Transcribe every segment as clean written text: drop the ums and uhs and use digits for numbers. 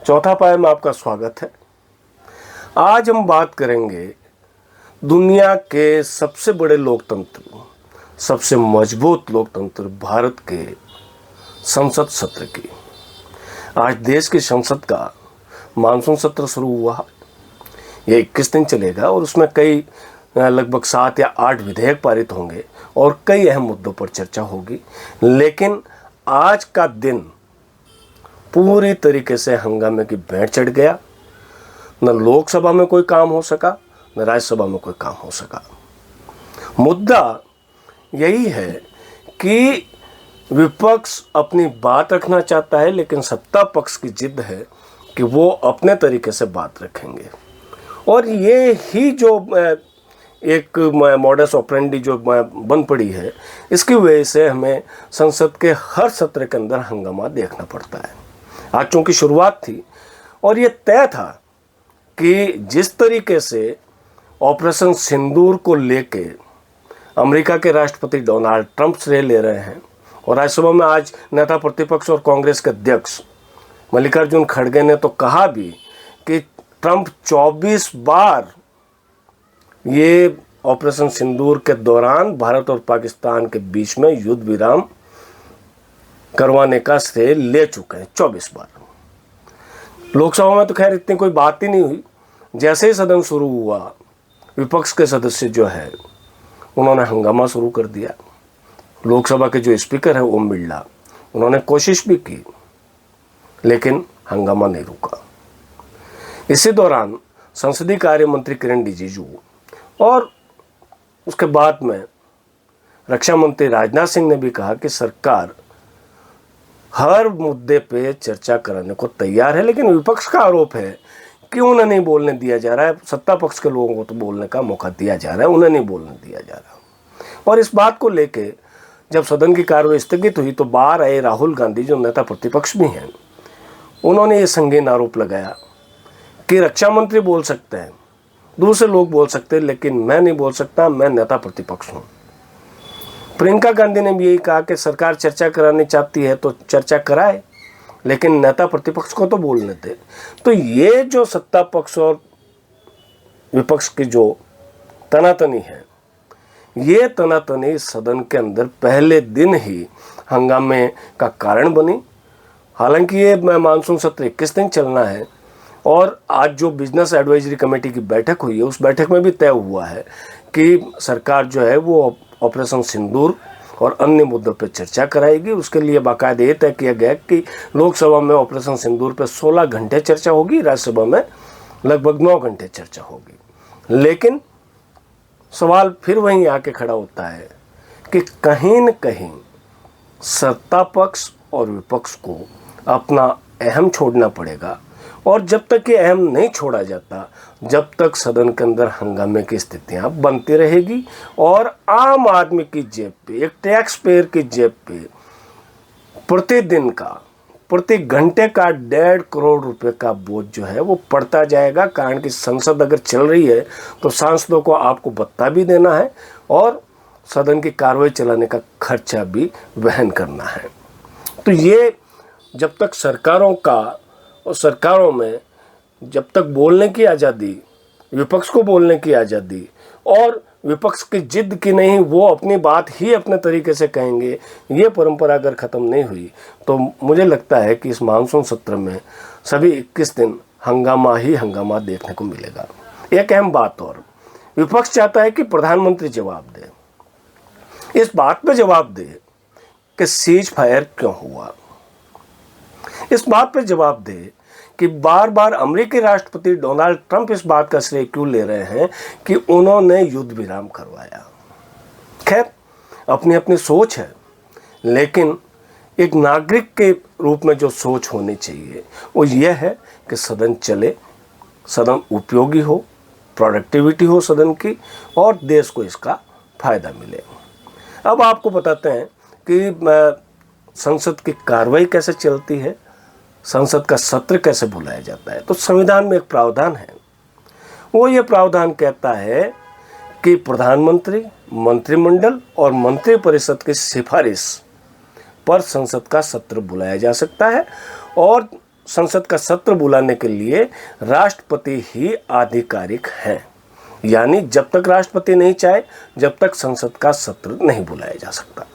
चौथा पाए में आपका स्वागत है। आज हम बात करेंगे दुनिया के सबसे बड़े लोकतंत्र, सबसे मजबूत लोकतंत्र भारत के संसद सत्र की। आज देश की संसद का मानसून सत्र शुरू हुआ। यह 21 दिन चलेगा और उसमें कई लगभग 7 या 8 विधेयक पारित होंगे और कई अहम मुद्दों पर चर्चा होगी। लेकिन आज का दिन पूरी तरीके से हंगामे की भेंट चढ़ गया। न लोकसभा में कोई काम हो सका, न राज्यसभा में कोई काम हो सका। मुद्दा यही है कि विपक्ष अपनी बात रखना चाहता है, लेकिन सत्ता पक्ष की जिद है कि वो अपने तरीके से बात रखेंगे। और ये ही जो एक मॉडस ऑपरेंडी जो बन पड़ी है, इसकी वजह से हमें संसद के हर सत्र के अंदर हंगामा देखना पड़ता है। आज चूंकि शुरुआत थी और ये तय था कि जिस तरीके से ऑपरेशन सिंदूर को लेके अमेरिका के राष्ट्रपति डोनाल्ड ट्रंप श्रेय ले रहे हैं, और राज्यसभा में आज नेता प्रतिपक्ष और कांग्रेस के अध्यक्ष मल्लिकार्जुन खड़गे ने तो कहा भी कि ट्रंप 24 बार ये ऑपरेशन सिंदूर के दौरान भारत और पाकिस्तान के बीच में युद्ध विराम करवाने का श्रेय ले चुके हैं, 24 बार। लोकसभा में तो खैर इतनी कोई बात ही नहीं हुई। जैसे ही सदन शुरू हुआ, विपक्ष के सदस्य जो है उन्होंने हंगामा शुरू कर दिया। लोकसभा के जो स्पीकर है ओम बिरला, उन्होंने कोशिश भी की, लेकिन हंगामा नहीं रुका। इसी दौरान संसदीय कार्य मंत्री किरण रिजिजू और उसके बाद में रक्षा मंत्री राजनाथ सिंह ने भी कहा कि सरकार हर मुद्दे पे चर्चा कराने को तैयार है, लेकिन विपक्ष का आरोप है कि उन्हें नहीं बोलने दिया जा रहा है। सत्ता पक्ष के लोगों को तो बोलने का मौका दिया जा रहा है, उन्हें नहीं बोलने दिया जा रहा। और इस बात को लेके जब सदन की कार्रवाई स्थगित हुई तो बाहर आए राहुल गांधी, जो नेता प्रतिपक्ष भी हैं, उन्होंने ये संगीन आरोप लगाया कि रक्षा मंत्री बोल सकते हैं, दूसरे लोग बोल सकते हैं, लेकिन मैं नहीं बोल सकता, मैं नेता प्रतिपक्ष हूँ। प्रियंका गांधी ने भी यही कहा कि सरकार चर्चा करानी चाहती है तो चर्चा कराए, लेकिन नेता प्रतिपक्ष को तो बोलने दे। तो ये जो सत्ता पक्ष और विपक्ष की जो तनातनी है, ये तनातनी सदन के अंदर पहले दिन ही हंगामे का कारण बनी। हालांकि ये मानसून सत्र 21 दिन चलना है और आज जो बिजनेस एडवाइजरी कमेटी की बैठक हुई है, उस बैठक में भी तय हुआ है कि सरकार जो है वो ऑपरेशन सिंदूर और अन्य मुद्दों पर चर्चा कराएगी। उसके लिए बाकायदा ये तय किया गया कि लोकसभा में ऑपरेशन सिंदूर पर 16 घंटे चर्चा होगी, राज्यसभा में लगभग 9 घंटे चर्चा होगी। लेकिन सवाल फिर वहीं आके खड़ा होता है कि कहीं न कहीं सत्ता पक्ष और विपक्ष को अपना अहम छोड़ना पड़ेगा, और जब तक ये अहम नहीं छोड़ा जाता, जब तक सदन के अंदर हंगामे की स्थितियां बनती रहेगी और आम आदमी की जेब पे, एक टैक्स पेयर की जेब पे प्रतिदिन का, प्रति घंटे का 1.5 करोड़ रुपए का बोझ जो है वो पड़ता जाएगा। कारण कि संसद अगर चल रही है तो सांसदों को आपको भत्ता भी देना है और सदन की कार्रवाई चलाने का खर्चा भी वहन करना है। तो ये जब तक सरकारों का और सरकारों में जब तक बोलने की आज़ादी, विपक्ष को बोलने की आज़ादी और विपक्ष की जिद की नहीं, वो अपनी बात ही अपने तरीके से कहेंगे, ये परंपरा अगर ख़त्म नहीं हुई तो मुझे लगता है कि इस मानसून सत्र में सभी 21 दिन हंगामा ही हंगामा देखने को मिलेगा। एक अहम बात और, विपक्ष चाहता है कि प्रधानमंत्री जवाब दे, इस बात पे जवाब दे कि सीज फायर क्यों हुआ। इस बात पे जवाब दे कि बार बार अमेरिकी राष्ट्रपति डोनाल्ड ट्रंप इस बात का श्रेय क्यों ले रहे हैं कि उन्होंने युद्ध विराम करवाया। खैर, अपनी अपनी सोच है, लेकिन एक नागरिक के रूप में जो सोच होनी चाहिए वो यह है कि सदन चले, सदन उपयोगी हो, प्रोडक्टिविटी हो सदन की, और देश को इसका फायदा मिले। अब आपको बताते हैं कि संसद की कार्रवाई कैसे चलती है, संसद का सत्र कैसे बुलाया जाता है। तो संविधान में एक प्रावधान है, वो ये प्रावधान कहता है कि प्रधानमंत्री, मंत्रिमंडल और मंत्रिपरिषद की सिफारिश पर संसद का सत्र बुलाया जा सकता है, और संसद का सत्र बुलाने के लिए राष्ट्रपति ही आधिकारिक हैं। यानी जब तक राष्ट्रपति नहीं चाहे, जब तक संसद का सत्र नहीं बुलाया जा सकता।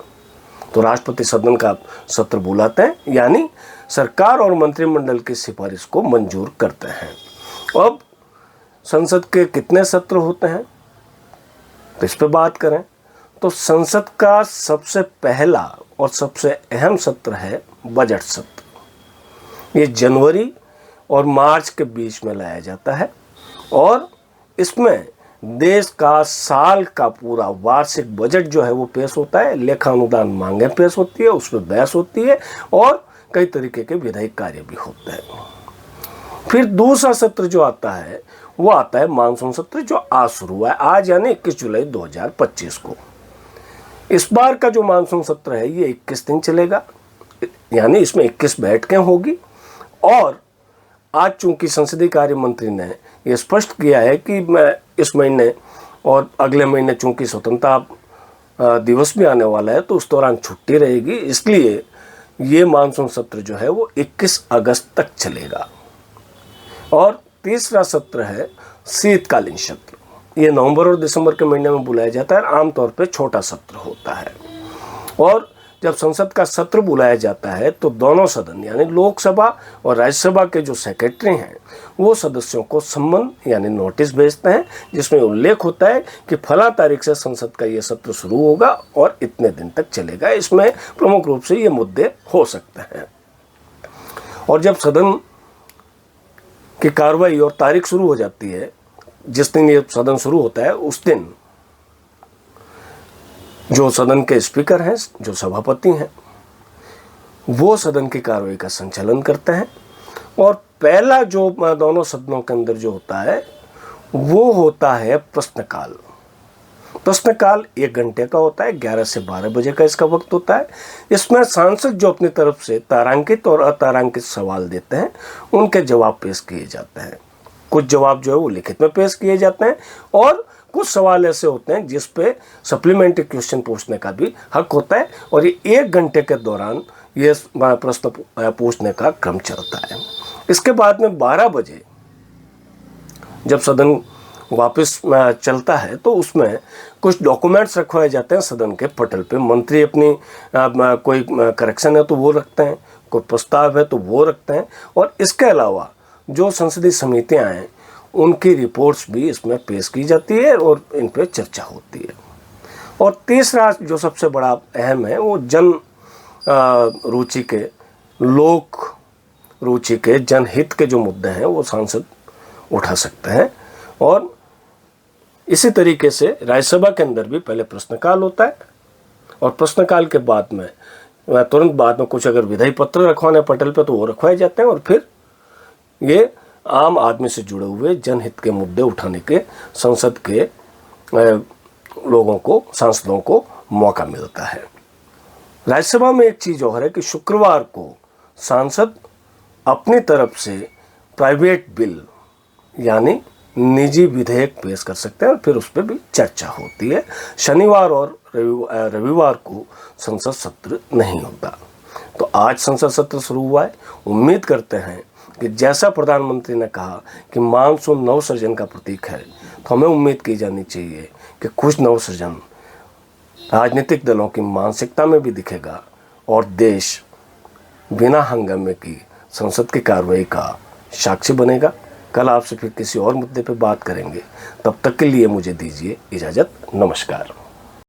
तो राष्ट्रपति सदन का सत्र बुलाते हैं, यानी सरकार और मंत्रिमंडल की सिफारिश को मंजूर करते हैं। अब संसद के कितने सत्र होते हैं, तो इस पर बात करें तो संसद का सबसे पहला और सबसे अहम सत्र है बजट सत्र। ये जनवरी और मार्च के बीच में लाया जाता है और इसमें देश का साल का पूरा वार्षिक बजट जो है वो पेश होता है, लेखा अनुदान मांगें पेश होती है, उसमें बहस होती है और कई तरीके के विधायी कार्य भी होते हैं। फिर दूसरा सत्र जो आता है वो आता है मानसून सत्र, जो आज शुरू हुआ है, आज यानी 21 जुलाई 2025 को। इस बार का जो मानसून सत्र है ये 21 दिन चलेगा, यानी इसमें 21 बैठकें होगी। और आज चूंकि संसदीय कार्य मंत्री ने यह स्पष्ट किया है कि मैं इस महीने और अगले महीने चूंकि स्वतंत्रता दिवस भी आने वाला है तो उस दौरान छुट्टी रहेगी, इसलिए ये मानसून सत्र जो है वो 21 अगस्त तक चलेगा। और तीसरा सत्र है शीतकालीन सत्र। ये नवंबर और दिसंबर के महीने में बुलाया जाता है, आमतौर पे छोटा सत्र होता है। और जब संसद का सत्र बुलाया जाता है तो दोनों सदन यानी लोकसभा और राज्यसभा के जो सेक्रेटरी हैं वो सदस्यों को सम्मन यानी नोटिस भेजते हैं, जिसमें उल्लेख होता है कि फला तारीख से संसद का ये सत्र शुरू होगा और इतने दिन तक चलेगा। इसमें प्रमुख रूप से ये मुद्दे हो सकते हैं। और जब सदन की कार्रवाई और तारीख शुरू हो जाती है, जिस दिन ये सदन शुरू होता है उस दिन जो सदन के स्पीकर हैं, जो सभापति हैं, वो सदन की कार्रवाई का संचालन करते हैं। और पहला जो दोनों सदनों के अंदर जो होता है वो होता है प्रश्नकाल। प्रश्नकाल 1 घंटे का होता है, 11 से 12 बजे का इसका वक्त होता है। इसमें सांसद जो अपनी तरफ से तारांकित और अतारांकित सवाल देते हैं उनके जवाब पेश किए जाते हैं। कुछ जवाब जो है वो लिखित में पेश किए जाते हैं और कुछ सवाल ऐसे होते हैं जिस पे सप्लीमेंट्री क्वेश्चन पूछने का भी हक होता है। और ये 1 घंटे के दौरान ये प्रश्न पूछने का क्रम चलता है। इसके बाद में 12 बजे जब सदन वापस चलता है तो उसमें कुछ डॉक्यूमेंट्स रखवाए जाते हैं सदन के पटल पे। मंत्री अपनी कोई करेक्शन है तो वो रखते हैं, कोई प्रस्ताव है तो वो रखते हैं। और इसके अलावा जो संसदीय समितियां हैं उनकी रिपोर्ट्स भी इसमें पेश की जाती है और इन पे चर्चा होती है। और तीसरा जो सबसे बड़ा अहम है वो जन रुचि के, लोक रुचि के, जनहित के जो मुद्दे हैं वो सांसद उठा सकते हैं। और इसी तरीके से राज्यसभा के अंदर भी पहले प्रश्नकाल होता है और प्रश्नकाल के बाद में तुरंत बाद में कुछ अगर विधायी पत्र रखवाने पटल पे तो वो रखवाए जाते हैं। और फिर ये आम आदमी से जुड़े हुए जनहित के मुद्दे उठाने के संसद के लोगों को, सांसदों को मौका मिलता है। राज्यसभा में एक चीज़ और है कि शुक्रवार को सांसद अपनी तरफ से प्राइवेट बिल यानी निजी विधेयक पेश कर सकते हैं और फिर उस पर भी चर्चा होती है। शनिवार और रविवार को संसद सत्र नहीं होता। तो आज संसद सत्र शुरू हुआ है। उम्मीद करते हैं कि जैसा प्रधानमंत्री ने कहा कि मानसून नवसृजन का प्रतीक है, तो हमें उम्मीद की जानी चाहिए कि कुछ नवसृजन राजनीतिक दलों की मानसिकता में भी दिखेगा और देश बिना हंगामे की संसद की कार्रवाई का साक्षी बनेगा। कल आपसे फिर किसी और मुद्दे पर बात करेंगे। तब तक के लिए मुझे दीजिए इजाज़त। नमस्कार।